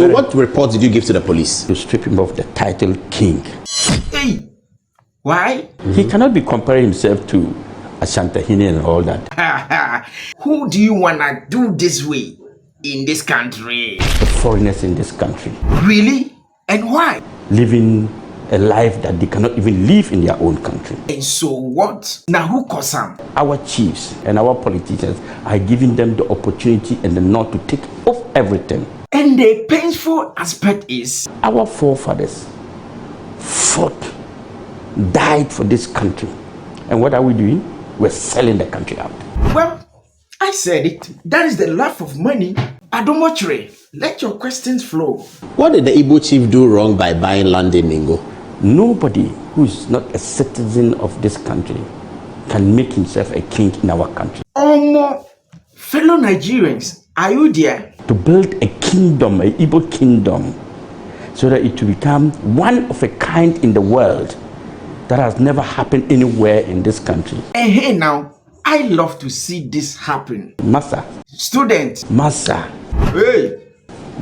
So what report did you give to the police? To strip him of the title king. Hey, why? He cannot be comparing himself to Ashantahine and all that. Who do you wanna do this way in this country? The foreigners in this country. Really? And why? Living a life that they cannot even live in their own country. And so what? Now who cause them? Our chiefs and our politicians are giving them the opportunity and the nod to take off everything. And the painful aspect is our forefathers fought, died for this country. And what are we doing? We're selling the country out. Well, I said it. That is the love of money. Adomotre, let your questions flow. What did the Igbo chief do wrong by buying land in Ningo? Nobody who is not a citizen of this country can make himself a king in our country. Fellow Nigerians, are you there? To build a kingdom, an Igbo kingdom, so that it will become one of a kind in the world that has never happened anywhere in this country. And hey now, I love to see this happen. Massa. Student. Massa. Hey.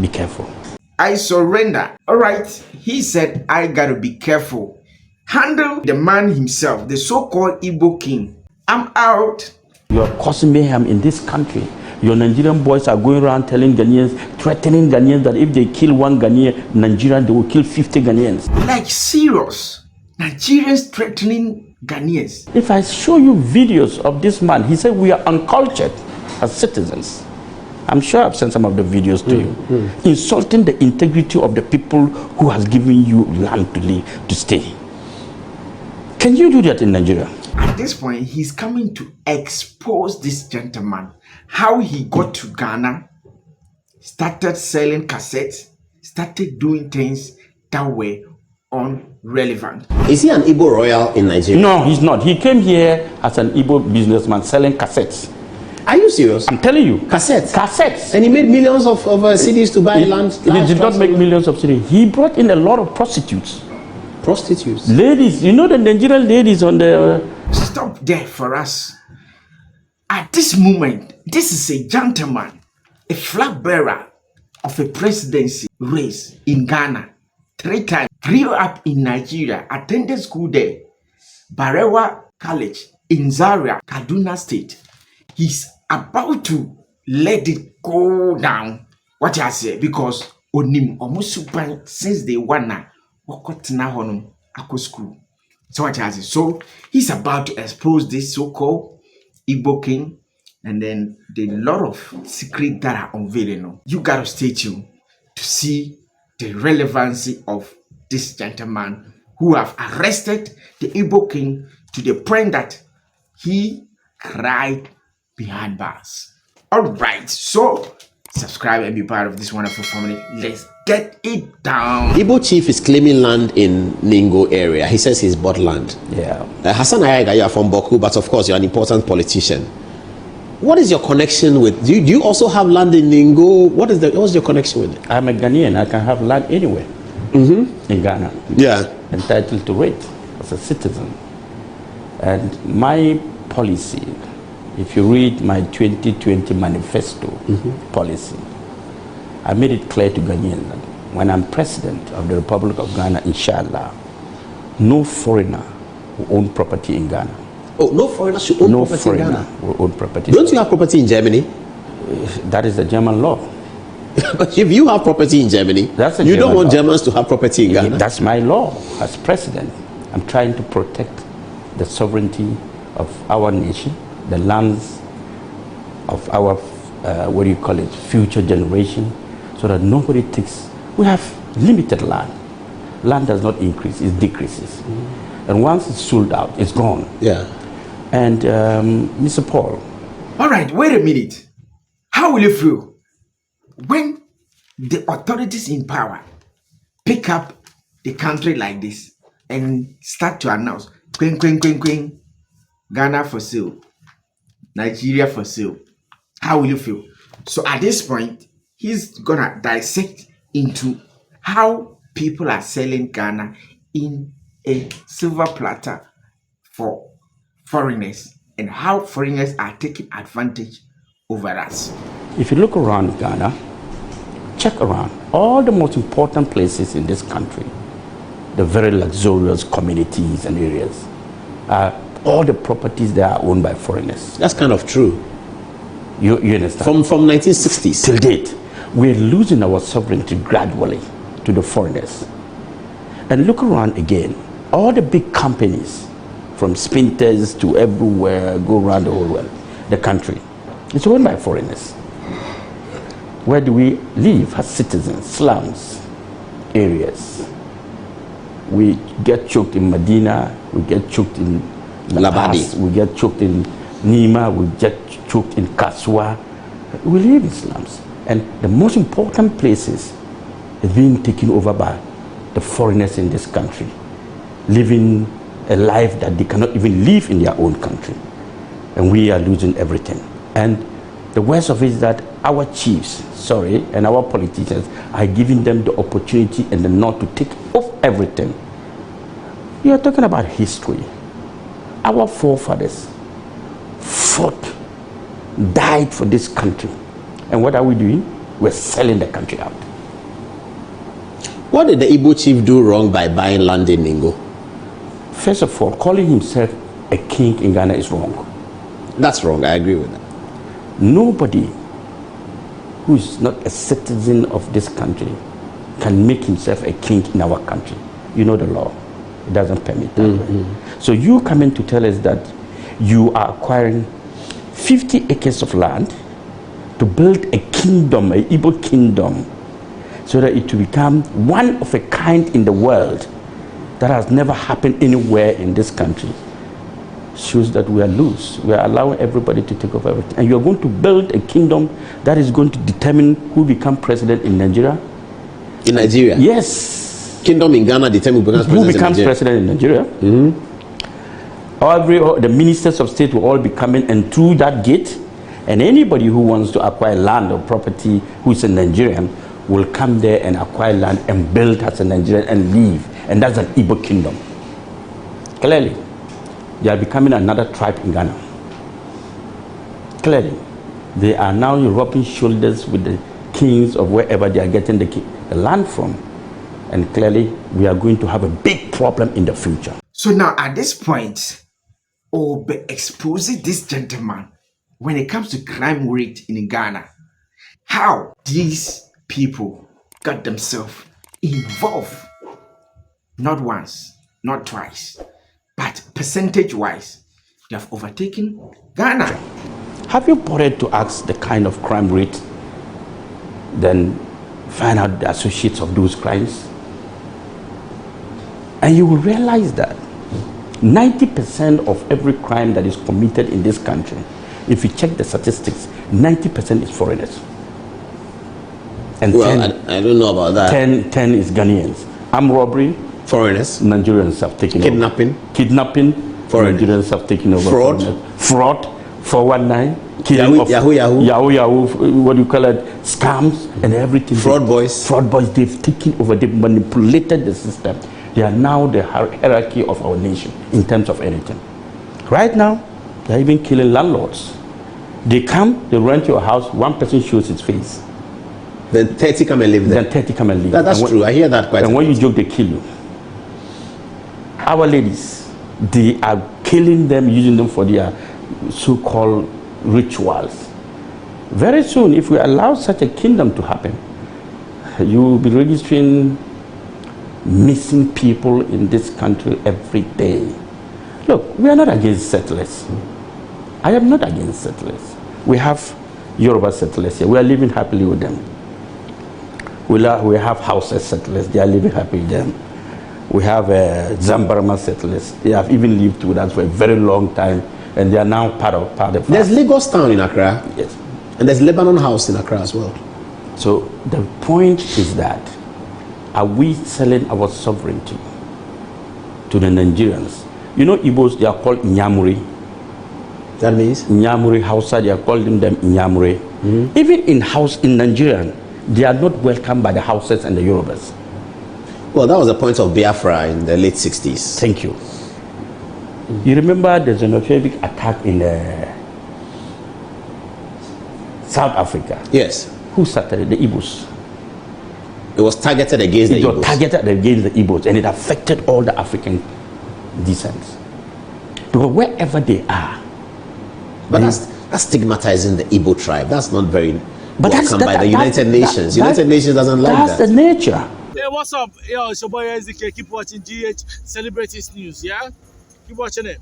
Be careful. I surrender. Alright, he said I gotta be careful. Handle the man himself, the so-called Igbo king. I'm out. You are causing mayhem in this country. Your Nigerian boys are going around telling Ghanaians, threatening Ghanaians that if they kill one Ghanaian, Nigerian, they will kill 50 Ghanaians. Like serious. Nigerians threatening Ghanaians. If I show you videos of this man, he said we are uncultured as citizens. I'm sure I've sent some of the videos to you. Insulting the integrity of the people who has given you land to live, to stay. Can you do that in Nigeria? At this point, he's coming to expose this gentleman. How he got to Ghana, started selling cassettes, started doing things that were irrelevant. Is he an Igbo royal in Nigeria? No, he's not. He came here as an Igbo businessman selling cassettes. Are you serious? I'm telling you. Cassettes? Cassettes. And he made millions of CDs to buy land? He did not make millions of CDs. He brought in a lot of prostitutes. Prostitutes? Ladies. You know the Nigerian ladies on the... Stop there for us. At this moment, this is a gentleman, a flag bearer of a presidency race in Ghana. 3 times. Grew up in Nigeria, attended school there. Barewa College in Zaria, Kaduna State. He's about to let it go down. What I say? Because onim omusupan since they wanna wakotna honum ako school. So what I say? So he's about to expose this so-called Igbo king, and then the lot of secret that are unveiling. You gotta stay tuned to see the relevancy of this gentleman who have arrested the Igbo king to the point that he cried behind bars. All right, so subscribe and be part of this wonderful family. Let's get it down. Igbo chief is claiming land in Ningo area. He says he's bought land. Yeah. Hassan Ayaga, you are from Boku, but of course you're an important politician. What is your connection with? Do you also have land in Ningo? What's your connection with it? I'm a Ghanaian. I can have land anywhere in Ghana. Yeah. Entitled to it as a citizen. And my policy, if you read my 2020 manifesto policy, I made it clear to Ghanaians that when I'm president of the Republic of Ghana, inshallah, no foreigner will own property in Ghana. Oh, no foreigner should own property in Ghana? No foreigner will own property. Don't you have property in Germany? That is the German law. But if you have property in Germany, you don't want Germans to have property in Ghana. That's my law as president. I'm trying to protect the sovereignty of our nation, the lands of our, future generation, so that nobody takes. We have limited land. Land does not increase, it decreases. And once it's sold out, it's gone. Yeah. And Mr. Paul. All right, wait a minute. How will you feel when the authorities in power pick up the country like this and start to announce, queen, Ghana for sale, Nigeria for sale? How will you feel? So at this point, he's gonna dissect into how people are selling Ghana in a silver platter for foreigners and how foreigners are taking advantage over us. If you look around Ghana, check around all the most important places in this country, the very luxurious communities and areas, all the properties that are owned by foreigners. That's kind of true. You understand? From 1960s till date, we're losing our sovereignty gradually to the foreigners. And look around again, all the big companies, from Spinters to everywhere, go around the whole world, the country, it's owned by foreigners. Where do we live as citizens? Slums, areas. We get choked in Medina, we get choked in La Paz, we get choked in Nima, we get choked in Kaswa. We live in slums. And the most important places are being taken over by the foreigners in this country, living a life that they cannot even live in their own country. And we are losing everything. And the worst of it is that our chiefs, and our politicians are giving them the opportunity and the nod to take off everything. You are talking about history. Our forefathers fought, died for this country. And what are we doing? We're selling the country out. What did the Igbo chief do wrong by buying land in Ningo? First of all, calling himself a king in Ghana is wrong. That's wrong, I agree with that. Nobody who is not a citizen of this country can make himself a king in our country. You know the law. It doesn't permit that. So you come in to tell us that you are acquiring 50 acres of land to build a kingdom, an Igbo kingdom, so that it will become one of a kind in the world that has never happened anywhere in this country. Shows that we are loose. We are allowing everybody to take over everything. And you are going to build a kingdom that is going to determine who becomes president in Nigeria? In Nigeria? Yes. Kingdom in Ghana determines who becomes president in Nigeria. The ministers of state will all be coming and through that gate, and anybody who wants to acquire land or property who is a Nigerian will come there and acquire land and build as a Nigerian and leave. And that's an Igbo kingdom. Clearly, they are becoming another tribe in Ghana. Clearly, they are now rubbing shoulders with the kings of wherever they are getting the land from. And clearly, we are going to have a big problem in the future. So now, at this point, we'll be exposing this gentleman when it comes to crime rate in Ghana. How these people got themselves involved. Not once, not twice, but percentage-wise, they have overtaken Ghana. Have you bothered to ask the kind of crime rate, then find out the associates of those crimes? And you will realize that 90% of every crime that is committed in this country, if you check the statistics, 90% is foreigners. And I don't know about that. 10 is Ghanaians. Armed robbery, foreigners. Nigerians have taken Kidnapping. over. Kidnapping, foreigners. Nigerians have taken over. Fraud, 419, killing of Yahoo, what do you call it, scams and everything. Fraud boys, they've taken over, they've manipulated the system. They are now the hierarchy of our nation in terms of anything. Right now, they're even killing landlords. They come, they rent your house, one person shows his face. Then 30 come and live there. Then 30 come and live. That's true. I hear that quite a lot. And when you joke, they kill you. Our ladies, they are killing them, using them for their so-called rituals. Very soon, if we allow such a kingdom to happen, you will be registering missing people in this country every day. Look, we are not against settlers. I am not against settlers. We have Yoruba settlers here. We are living happily with them. We have Hausa settlers. They are living happily with them. We have Zambarama settlers. They have even lived with us for a very long time, and they are now part of. There's Lagos Town in Accra. Yes. And there's Lebanon House in Accra as well. So the point is that, are we selling our sovereignty to the Nigerians? You know, Igbos, they are called Nyamuri. That means? Nyamuri, Hausa, they are calling them Nyamuri. Even in Nigeria, they are not welcomed by the Hausas and the Yorubas. Well, that was the point of Biafra in the late 60s. Thank you. You remember the xenophobic attack in South Africa? Yes. Who started it? The Igbos. It was targeted against the Igbos. It was targeted against the Igbos, and it affected all the African descents. Because wherever they are. But that's stigmatizing the Igbo tribe. That's not very welcome by the United Nations. United Nations doesn't like that. That's the nature. Hey, what's up? Yo, it's your boy SDK. Keep watching GH Celebrities News, yeah? Keep watching it.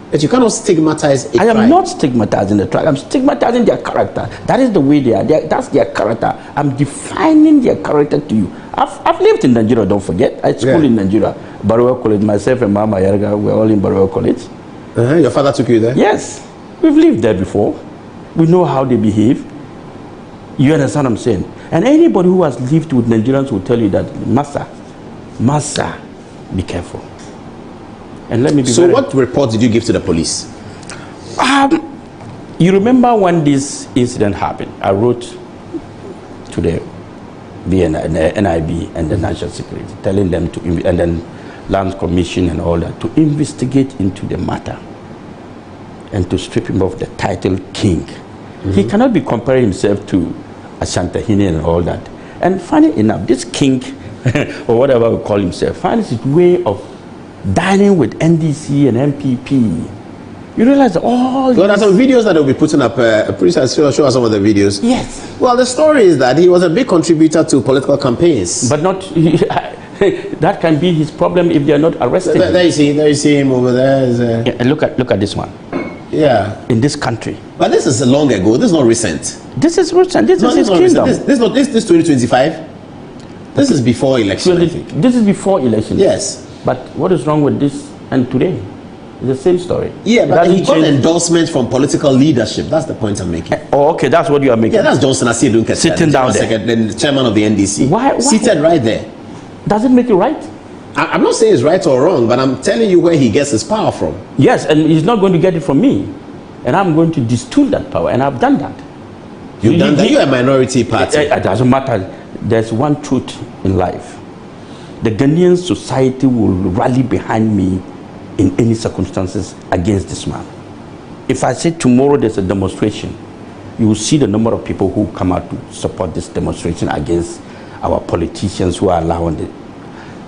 But you cannot stigmatize a I am tribe. not stigmatizing the tribe. I'm stigmatizing their character. That is the way they are. That's their character. I'm defining their character to you. I've lived in Nigeria, don't forget. I schooled in Nigeria. Baruwa College. Myself and Mama Yarga were all in Baruwa College. Your father took you there? Yes. We've lived there before. We know how they behave. You understand what I'm saying? And anybody who has lived with Nigerians will tell you that, Massa, be careful. And let me be So what report did you give to the police? You remember when this incident happened? I wrote to the NIB and the National Security, telling them to, and then Land Commission and all that, to investigate into the matter and to strip him of the title king. He cannot be comparing himself to Asantehene and all that. And funny enough, this king, or whatever we call himself, finds his way of dining with NDC and MPP. You realize all Well, there's some videos that they'll be putting up. Please show us some of the videos. Yes. Well, the story is that he was a big contributor to political campaigns. But not, that can be his problem if they are not arrested. There you see him over there. Yeah, look at this one. Yeah. In this country. But this is long ago. This is not recent. This is recent. This is his kingdom. This 2025. This is before election, I think. This is before election. Yes. But what is wrong with this and today? It's the same story. Yeah, but he got endorsement from political leadership. That's the point I'm making. Oh, okay, that's what you are making. Yeah, that's Johnson Asiedu sitting down there. The chairman of the NDC. Why? Seated right there. Does it make it right? I'm not saying it's right or wrong, but I'm telling you where he gets his power from. Yes, and he's not going to get it from me. And I'm going to distill that power, and I've done that. You've done that? You're a minority party. It doesn't matter. There's one truth in life. The Ghanaian society will rally behind me in any circumstances against this man. If I say tomorrow there's a demonstration, you will see the number of people who come out to support this demonstration against our politicians who are allowing it.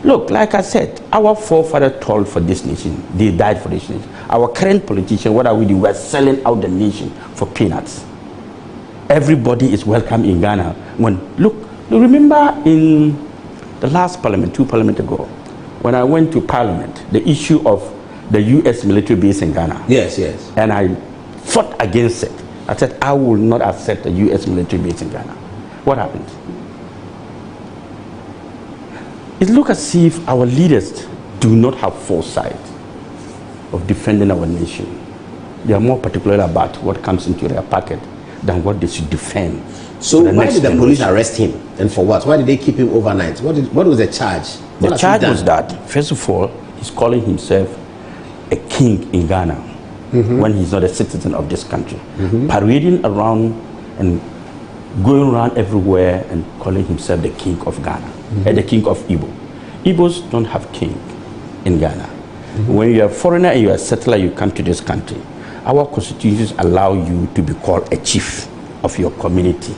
Look, like I said, our forefathers toiled for this nation. They died for this nation. Our current politicians, what are we doing? We're selling out the nation for peanuts. Everybody is welcome in Ghana. Look, remember in the last parliament, 2 parliaments ago, when I went to parliament, the issue of the U.S. military base in Ghana. Yes, yes. And I fought against it. I said, I will not accept the U.S. military base in Ghana. What happened? It looks as if our leaders do not have foresight of defending our nation. They are more particular about what comes into their pocket than what they should defend. So why did the police arrest him, and for what? Why did they keep him overnight? What was the charge? The charge was that, first of all, he's calling himself a king in Ghana when he's not a citizen of this country, parading around and going around everywhere and calling himself the king of Ghana, and the king of Igbo. Igbos don't have king in Ghana. When you're a foreigner and you're a settler, you come to this country. Our constitutions allow you to be called a chief of your community.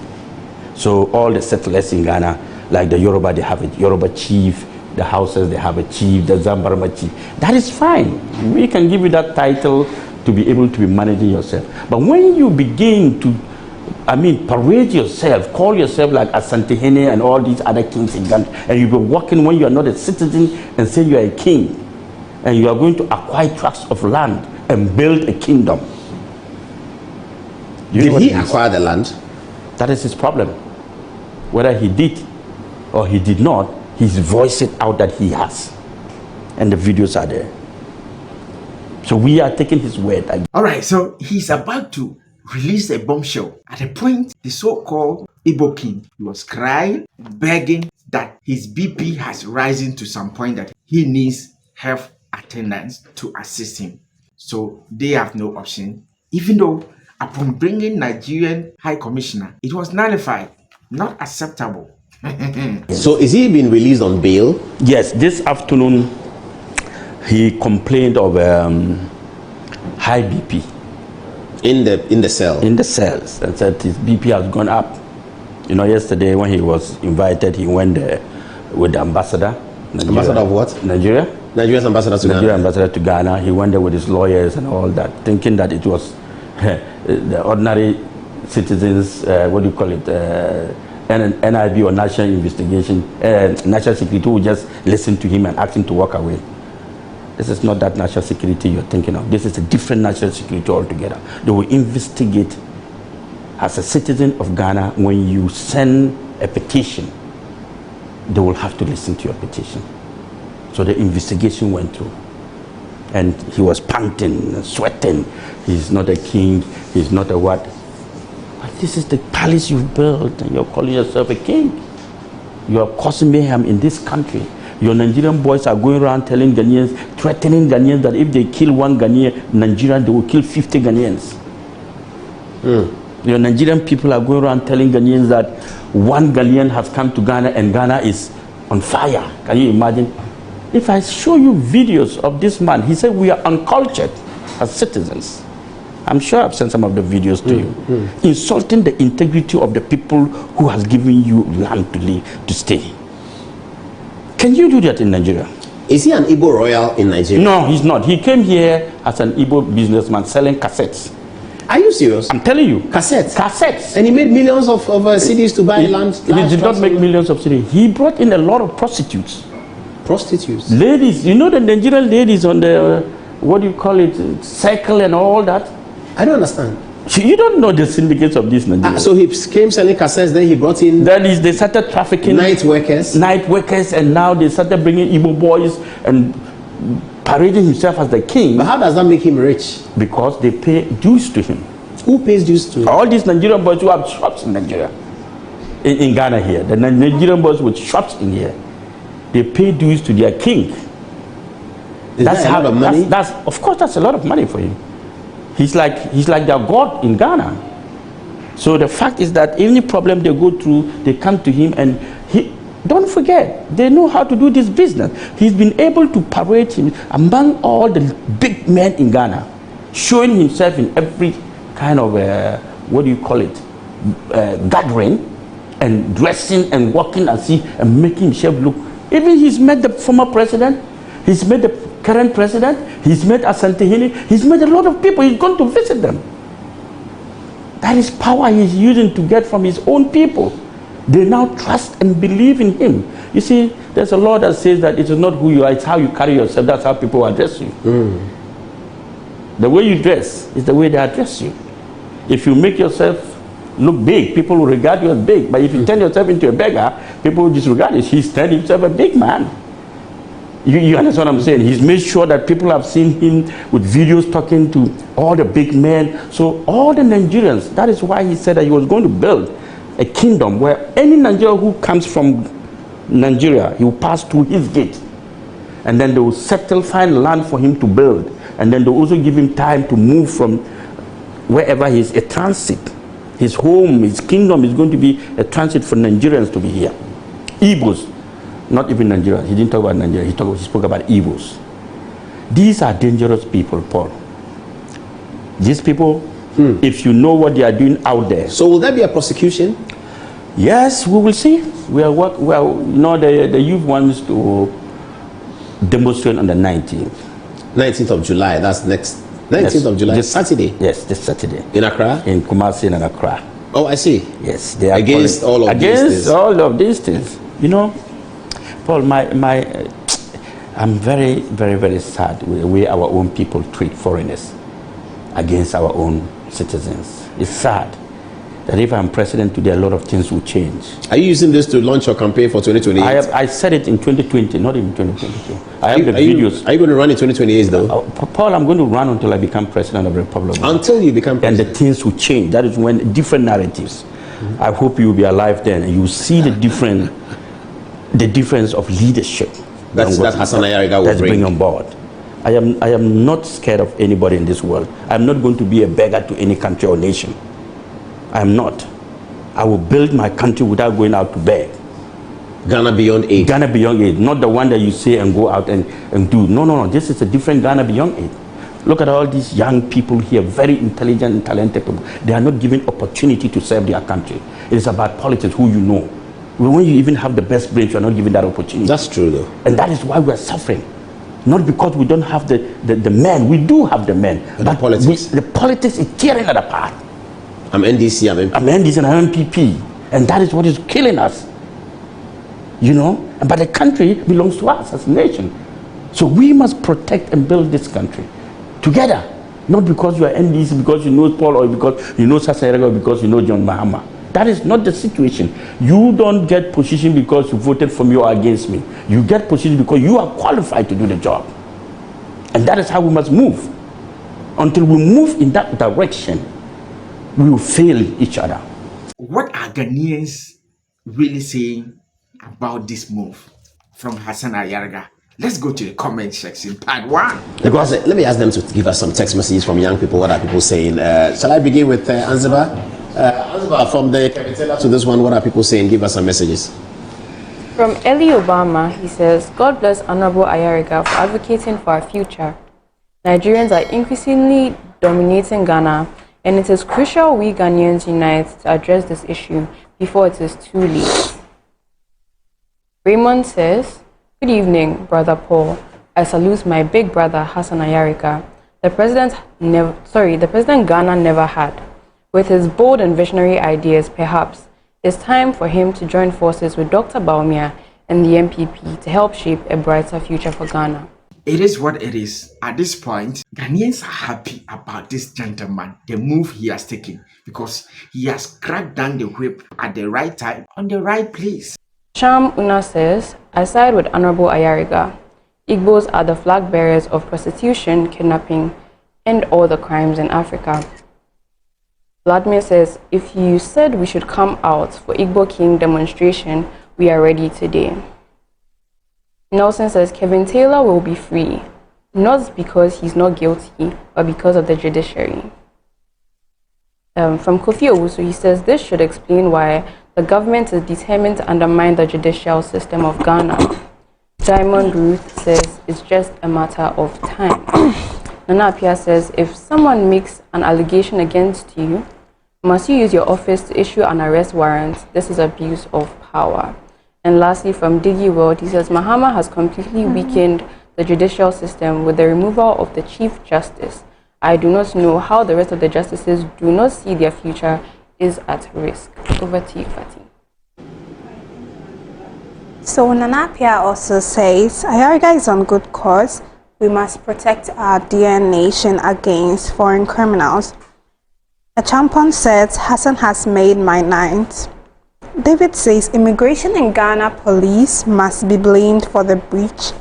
So all the settlers in Ghana, like the Yoruba, they have a Yoruba chief. The Hausas, they have a chief. The Zambarama chief. That is fine. We can give you that title to be able to be managing yourself. But when you begin to, parade yourself, call yourself like Asantehene and all these other kings in Ghana, and you be walking when you are not a citizen and say you are a king, and you are going to acquire tracts of land and build a kingdom. Did he acquire the land? That is his problem. Whether he did or he did not, he's voiced it out that he has. And the videos are there. So we are taking his word. All right, so he's about to release a bombshell. At a point, the so-called Igbo king was crying, begging that his BP has risen to some point that he needs health attendants to assist him. So they have no option, even though upon bringing Nigerian High Commissioner, it was nullified, not acceptable. So is he being released on bail? Yes, this afternoon he complained of high BP in the cell. In the cells, and said his BP has gone up. You know, yesterday when he was invited, he went there with the ambassador. Nigeria. Ambassador of what? Nigeria. Nigeria's ambassador to Nigeria Ghana. ambassador to Ghana. He went there with his lawyers and all that, thinking that it was the ordinary citizens, what do you call it, NIB or National Investigation, National Security, who would just listen to him and ask him to walk away. This is not that national security you're thinking of. This is a different national security altogether. They will investigate. As a citizen of Ghana, when you send a petition, they will have to listen to your petition. So the investigation went through. And he was panting, sweating. He's not a king, he's not a what. But this is the palace you've built, and you're calling yourself a king. You are causing mayhem in this country. Your Nigerian boys are going around telling Ghanaians, threatening Ghanaians that if they kill one Ghanaian, Nigerian, they will kill 50 Ghanaians. Your Nigerian people are going around telling Ghanaians that one Ghanaian has come to Ghana and Ghana is on fire. Can you imagine? If I show you videos of this man, he said we are uncultured as citizens. I'm sure I've sent some of the videos to you. Insulting the integrity of the people who has given you land to live, to stay. Can you do that in Nigeria? Is he an Igbo royal in Nigeria? No, he's not. He came here as an Igbo businessman selling cassettes. Are you serious? I'm telling you. Cassettes? Cassettes. And he made millions of CDs to buy land? He did not make millions of CDs. He brought in a lot of prostitutes. Prostitutes? Ladies. You know the Nigerian ladies on the, what do you call it, cycle and all that? I don't understand. You don't know the syndicates of this Nigeria. So he came selling cassettes, then he brought in... That is, they started trafficking... Night workers? Night workers, and now they started bringing Igbo boys and parading himself as the king. But how does that make him rich? Because they pay dues to him. Who pays dues to him? All these Nigerian boys who have shops in Nigeria, in Ghana here, the Nigerian boys with shops in here, they pay dues to their king. Is that a lot of money? That's of course, that's a lot of money for him. He's like their god in Ghana. So the fact is that any problem they go through, they come to him, and he. Don't forget, they know how to do this business. He's been able to parade him among all the big men in Ghana, showing himself in every kind of what do you call it, gathering, and dressing and walking and and making himself look. Even he's met the former president, he's met the current president, he's met Asantehene, he's met a lot of people. He's gone to visit them. That is power he's using to get from his own people. They now trust and believe in him. You see, there's a law that says that it is not who you are, it's how you carry yourself. That's how people address you. The way you dress is the way they address you. If you make yourself look big, people will regard you as big. But if you turn yourself into a beggar, people will disregard it. He's turned himself a big man. You understand what I'm saying? He's made sure that people have seen him with videos talking to all the big men. So all the Nigerians, that is why he said that he was going to build a kingdom where any Nigerian who comes from Nigeria, he will pass through his gate. And then they will settle, find land for him to build. And then they will also give him time to move from wherever he is, a transit. His home, his kingdom is going to be a transit for Nigerians to be here. Igbos, not even Nigeria. He didn't talk about Nigeria, he spoke about Igbos. These are dangerous people, Paul. These people, if you know what they are doing out there. So will there be a prosecution? Yes, we will see. The youth wants to demonstrate on the 19th. 19th of July, that's next 19th of July, this Saturday? Yes, this Saturday. In Accra? In Kumasi and Accra. Oh, I see. Yes, they are against all of these things. Against all of these things. You know, Paul, I'm very, very, very sad with the way our own people treat foreigners against our own citizens. It's sad that if I'm president today, a lot of things will change. Are you using this to launch your campaign for 2028? I said it in 2020, not in 2022. I have the videos. Are you going to run in 2028 though? Paul, I'm going to run until I become president of the Republic. Until you become president? And the things will change. That is when different narratives. I hope you will be alive then, and you will see the difference of leadership. That Hassan Ayariga will bring on board. I am not scared of anybody in this world. I'm not going to be a beggar to any country or nation. I am not. I will build my country without going out to beg. Ghana Beyond Aid. Ghana Beyond Aid, not the one that you say and go out and do. No. This is a different Ghana Beyond Aid. Look at all these young people here, very intelligent and talented people. They are not given opportunity to serve their country. It is about politics, who you know. When you even have the best brains, you are not given that opportunity. That's true, though. And that is why we are suffering. Not because we don't have the men. We do have the men. But the politics is tearing us apart. I'm NDC, I'm MP. I'm NDC and I'm MPP. And that is what is killing us. You know? But the country belongs to us as a nation. So we must protect and build this country together. Not because you are NDC, because you know Paul, or because you know Sasayarega, or because you know John Mahama. That is not the situation. You don't get position because you voted for me or against me. You get position because you are qualified to do the job. And that is how we must move. Until we move in that direction, we will fail each other. What are Ghanaians really saying about this move from Hassan Ayarga? Let's go to the comment section, part 1. Because let me ask them to give us some text messages from young people. What are people saying? Shall I begin with Anziba? Anziba, from the Kevitela to this one, what are people saying? Give us some messages. From Eli Obama, he says, God bless Honorable Ayariga for advocating for our future. Nigerians are increasingly dominating Ghana, and it is crucial we Ghanaians unite to address this issue before it is too late. Raymond says, good evening, Brother Paul. I salute my big brother, Hassan Ayariga. The president Ghana never had. With his bold and visionary ideas, perhaps it's time for him to join forces with Dr. Baumia and the MPP to help shape a brighter future for Ghana. It is what it is. At this point, Ghanaians are happy about this gentleman, the move he has taken, because he has cracked down the whip at the right time, on the right place. Sham Una says, I side with Honorable Ayariga. Igbos are the flag bearers of prostitution, kidnapping, and all the crimes in Africa. Vladimir says, if you said we should come out for Igbo King demonstration, we are ready today. Nelson says, Kevin Taylor will be free, not because he's not guilty, but because of the judiciary. From Kofi Owusu, he says, this should explain why the government is determined to undermine the judicial system of Ghana. Diamond Ruth says, it's just a matter of time. Nana Apia says, if someone makes an allegation against you, must you use your office to issue an arrest warrant? This is abuse of power. And lastly, from Diggy World, he says, Mahama has completely weakened the judicial system with the removal of the Chief Justice. I do not know how the rest of the justices do not see their future is at risk. Over to you, Fatih. So Nanapia also says, Ayariga is on good course. We must protect our dear nation against foreign criminals. A champion says, Hassan has made my night. David says, immigration in Ghana police must be blamed for the breach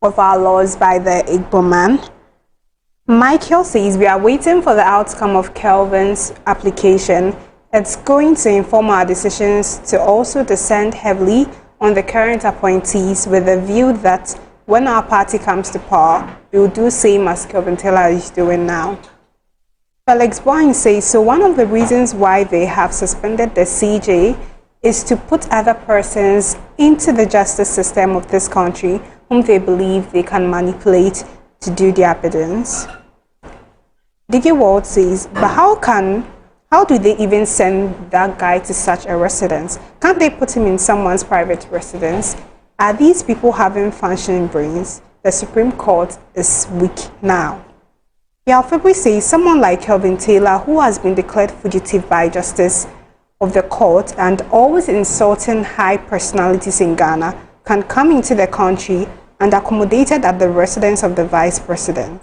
of our laws by the Igbo man. Michael says, we are waiting for the outcome of Kelvin's application. It's going to inform our decisions to also descend heavily on the current appointees with the view that when our party comes to power, we will do same as Kelvin Taylor is doing now. Felix Boyne says, so one of the reasons why they have suspended the CJ is to put other persons into the justice system of this country whom they believe they can manipulate to do their biddings. Diggy Ward says, but how do they even send that guy to such a residence? Can't they put him in someone's private residence? Are these people having functioning brains? The Supreme Court is weak now. Yalfebri says, someone like Kelvin Taylor, who has been declared fugitive by justice of the court and always insulting high personalities in Ghana, can come into the country and accommodated at the residence of the vice president.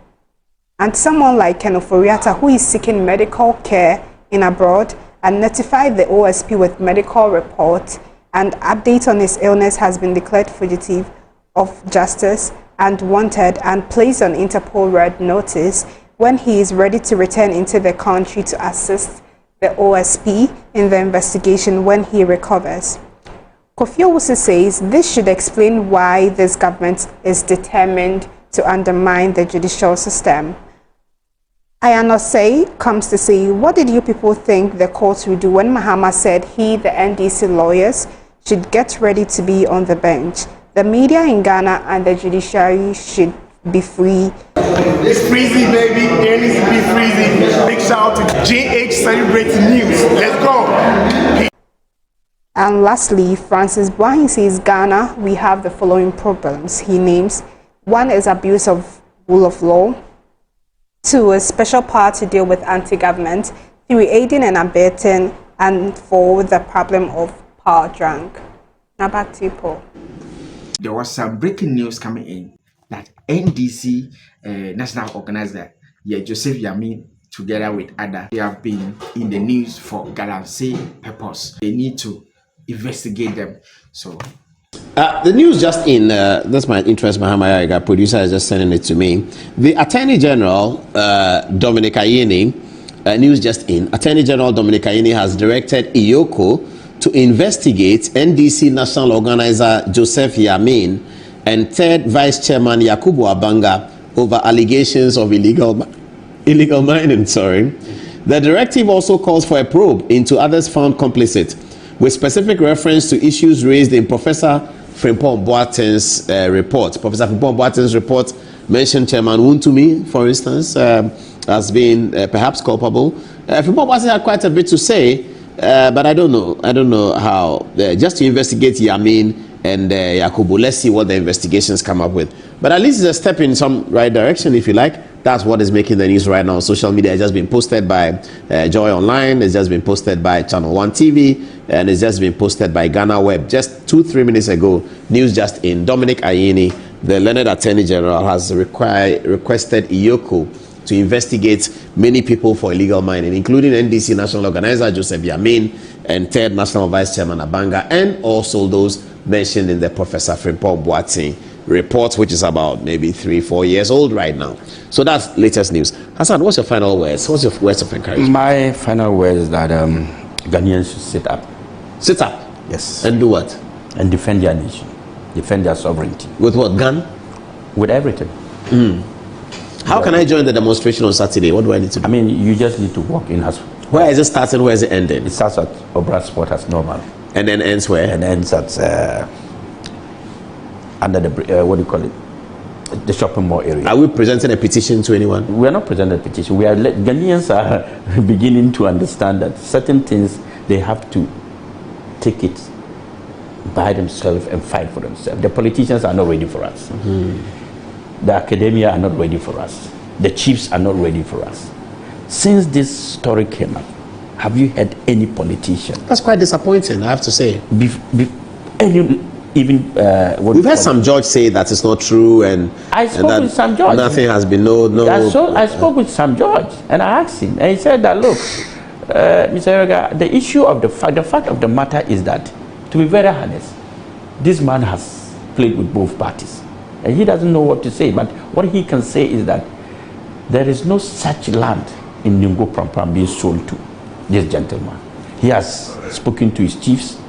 And someone like Ken Oforiatta, who is seeking medical care in abroad and notified the OSP with medical report and update on his illness, has been declared fugitive of justice and wanted and placed on Interpol red notice when he is ready to return into the country to assist the OSP in the investigation when he recovers. Kofi Owusu says this should explain why this government is determined to undermine the judicial system. Ayanose comes to say, what did you people think the courts would do when Mahama said he, the NDC lawyers, should get ready to be on the bench? The media in Ghana and the judiciary should be free. It's freezy, baby. There needs to be freezy. Big shout out to GH Celebrating News. Let's go. And lastly, Francis Boahin says, Ghana, we have the following problems. He names: 1 is abuse of rule of law. 2 is special power to deal with anti-government. 3, aiding and abetting. And 4, the problem of power drunk. Now back to you, Paul. There was some breaking news coming in that NDC national organizer, Joseph Yamin, together with others, they have been in the news for Galamsey purpose. They need to investigate them. So the news just in, that's my interest, Mahamaya, our producer is just sending it to me. The Attorney General, Dominic Ayeni, news just in, Attorney General Dominic Ayeni has directed IOCO to investigate NDC national organizer Joseph Yamin and 3rd Vice Chairman Yakubu Abanga over allegations of illegal mining. The directive also calls for a probe into others found complicit, with specific reference to issues raised in Professor Frimpong Boateng's report. Professor Frimpong Boateng's report mentioned Chairman Wuntumi, for instance, as being perhaps culpable. Frimpong Boateng had quite a bit to say, but I don't know how. Just to investigate Yamin and Yakubu. Let's see what the investigations come up with. But at least it's a step in some right direction, if you like. That's what is making the news right now on social media. It's just been posted by Joy Online. It's just been posted by Channel 1 TV. And it's just been posted by Ghana Web. Just 2-3 minutes ago, news just in. Dominic Ayeni, the learned Attorney General, has requested IOCO to investigate many people for illegal mining, including NDC National Organizer Joseph Yamin and 3rd National Vice Chairman Abanga, and also those mentioned in the Professor Frimpong Boateng report, which is about maybe 3-4 years old right now. So that's latest news. Hassan, what's your final words? What's your words of encouragement? My final words is that Ghanaians should sit up. Sit up? Yes. And do what? And defend their nation, defend their sovereignty. With what, gun? With everything. How can I join the demonstration on Saturday? What do I need to do? I mean, you just need to walk in as. Where is it starting? Where is it ending? It starts at Obra Sport as normal. And then ends where? And ends at under the what do you call it? The shopping mall area. Are we presenting a petition to anyone? We are not presenting a petition. We are Ghanaians are beginning to understand that certain things they have to take it by themselves and fight for themselves. The politicians are not ready for us. The academia are not ready for us. The chiefs are not ready for us. Since this story came up, have you had any politician? That's quite disappointing, I have to say. We've heard some judge say that it's not true, and I spoke with some judge. Nothing has been I spoke with some judge, and I asked him, and he said that, look, Mr. Yoga, the issue of the fact of the matter is that, to be very honest, this man has played with both parties, and he doesn't know what to say. But what he can say is that there is no such land in Ningo Prampram being sold to this gentleman. He has spoken to his chiefs.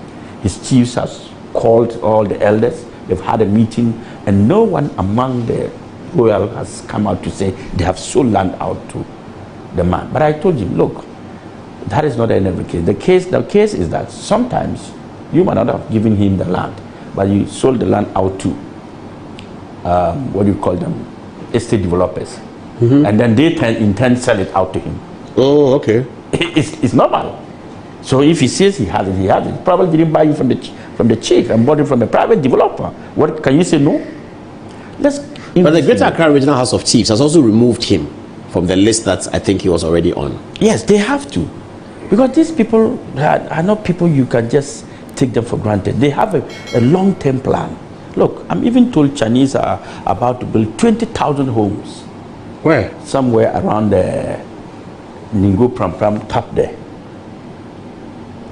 His chiefs has called all the elders. They've had a meeting, and no one among the royal has come out to say they have sold land out to the man. But I told him, look, that is not the end of the case. The case is that sometimes you might not have given him the land, but you sold the land out to what do you call them, estate developers, and then they in turn sell it out to him. Oh, okay. It's normal. So if he says he has it, he has it. Probably didn't buy it from the chief and bought it from a private developer. What can you say? No. But the Greater Accra Regional House of Chiefs has also removed him from the list that I think he was already on. Yes, they have to, because these people are not people you can just take them for granted. They have a long-term plan. Look, I'm even told Chinese are about to build 20,000 homes. Where? Somewhere around the Ningo Prampram top there.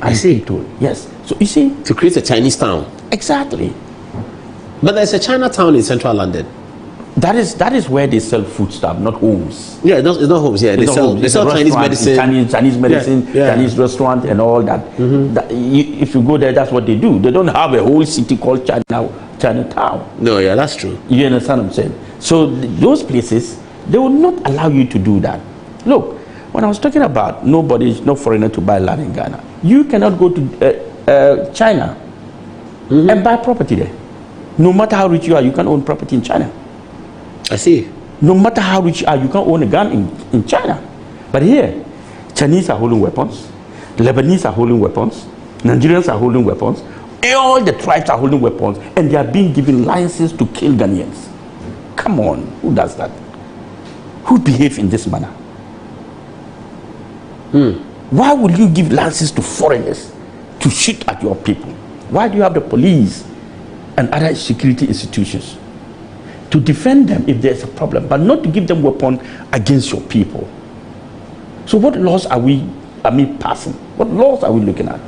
I see. Yes. So you see, to create a Chinese town. Exactly. But there's a Chinatown in central London. That is where they sell food stuff, not homes. Yeah, it's not homes. Yeah, they sell Chinese medicine, Chinese medicine, Chinese restaurant, and all that. If you go there, that's what they do. They don't have a whole city called Chinatown. No, yeah, that's true. You understand what I'm saying? So those places, they will not allow you to do that. Look, when I was talking about no foreigner to buy land in Ghana, you cannot go to China and buy property there. No matter how rich you are, you can own property in China. I see. No matter how rich you are, you can't own a gun in China. But here, Chinese are holding weapons, Lebanese are holding weapons, Nigerians are holding weapons, all the tribes are holding weapons, and they are being given licenses to kill Ghanaians. Come on, who does that? Who behave in this manner? Why would you give licenses to foreigners to shoot at your people? Why do you have the police and other security institutions? To defend them if there's a problem, but not to give them weapons against your people. So what laws are we passing? What laws are we looking at?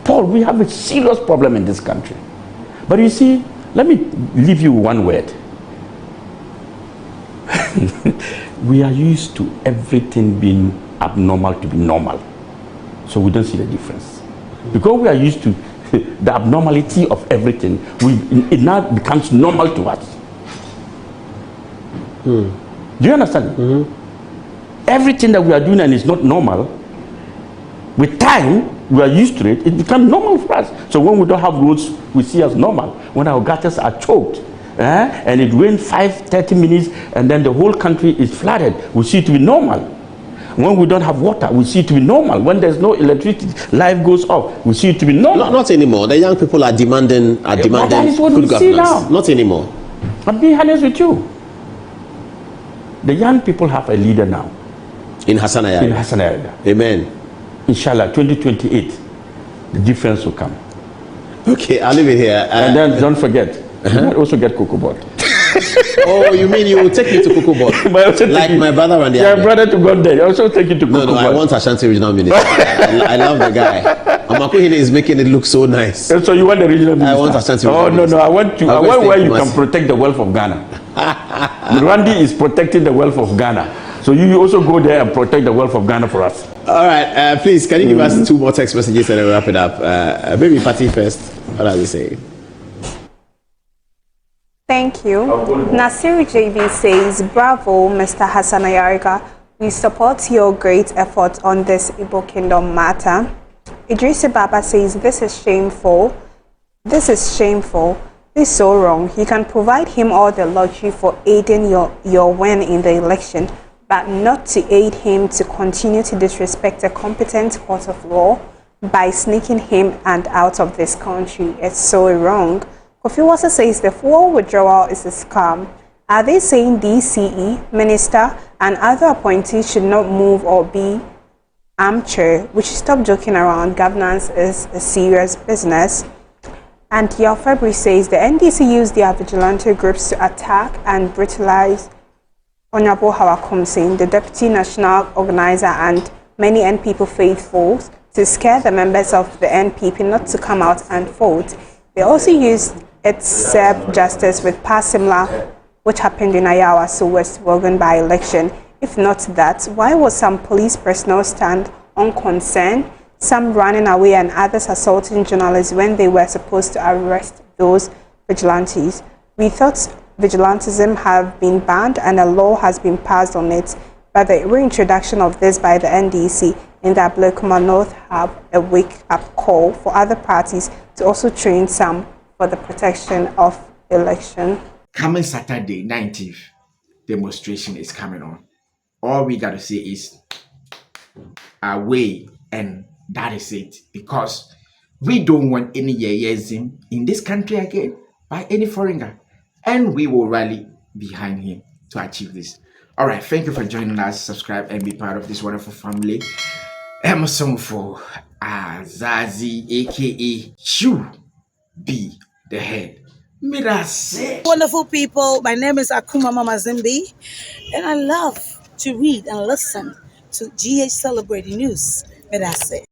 Paul, we have a serious problem in this country. But you see, let me leave you one word. We are used to everything being abnormal to be normal. So we don't see the difference. Because we are used to the abnormality of everything, it now becomes normal to us. Do you understand? Everything that we are doing and is not normal, with time, we are used to it, it becomes normal for us. So when we don't have roads, we see as normal. When our gutters are choked, and it rains 30 minutes, and then the whole country is flooded, we see it to be normal. When we don't have water, we see it to be normal. When there's no electricity, life goes off, we see it to be normal. Not anymore. The young people are demanding That is what good we see governance. now. Not anymore. I'm being honest with you. The young people have a leader now. In Hassan In Ayari. Hassan Ayari. Amen. Inshallah, 2028, the difference will come. Okay, I'll leave it here. And then don't forget, you might also get Cocoa Board. Oh, you mean you will take me to Cocoa Board? Like my brother and the other. brother to go there. Also take you to Cocoa No, Board. I want Ashanti Regional Minister. I love the guy. Amakuhine is making it look so nice. So you want the regional minister? I want Ashanti Oh, Regional no, I want I'll go where stay you in can Kumasi. protect the wealth of Ghana. Rwanda is protecting the wealth of Ghana. So you also go there and protect the wealth of Ghana for us. All right, please, can you give us 2 more text messages and then we'll wrap it up? Maybe Patty first. What are they saying? Thank you. Nasiru JB says, Bravo, Mr. Hassan Ayariga. We support your great effort on this Igbo Kingdom matter. Idris Baba says, this is shameful. This is shameful. This is so wrong. You can provide him all the luxury for aiding your win in the election, but not to aid him to continue to disrespect a competent court of law by sneaking him and out of this country. It's so wrong. Kofi also says the full withdrawal is a scam. Are they saying DCE, minister, and other appointees should not move or be armchair? We should stop joking around. Governance is a serious business. And Yao February says the NDC used their vigilante groups to attack and brutalize Honorable Hawakumsin, the Deputy National Organizer, and many NPP faithfuls to scare the members of the NPP not to come out and vote. They also used it served justice with past similar which happened in Ayawaso West Wogan by-election. If not that, why was some police personnel stand unconcerned, some running away and others assaulting journalists when they were supposed to arrest those vigilantes? We thought vigilantism have been banned and a law has been passed on it, but the reintroduction of this by the NDC in the Ablekuma North have a wake-up call for other parties to also train some for the protection of election. Coming Saturday, 19th, demonstration is coming on. All we got to say is away, and that is it. Because we don't want any yeyism in this country again by any foreigner. And we will rally behind him to achieve this. All right, thank you for joining us. Subscribe and be part of this wonderful family. Emerson for Azazi, aka Shu, be the head. Mirase. Wonderful people, my name is Akuma Mama Zimbi, and I love to read and listen to GH Celebrating News. Mirase.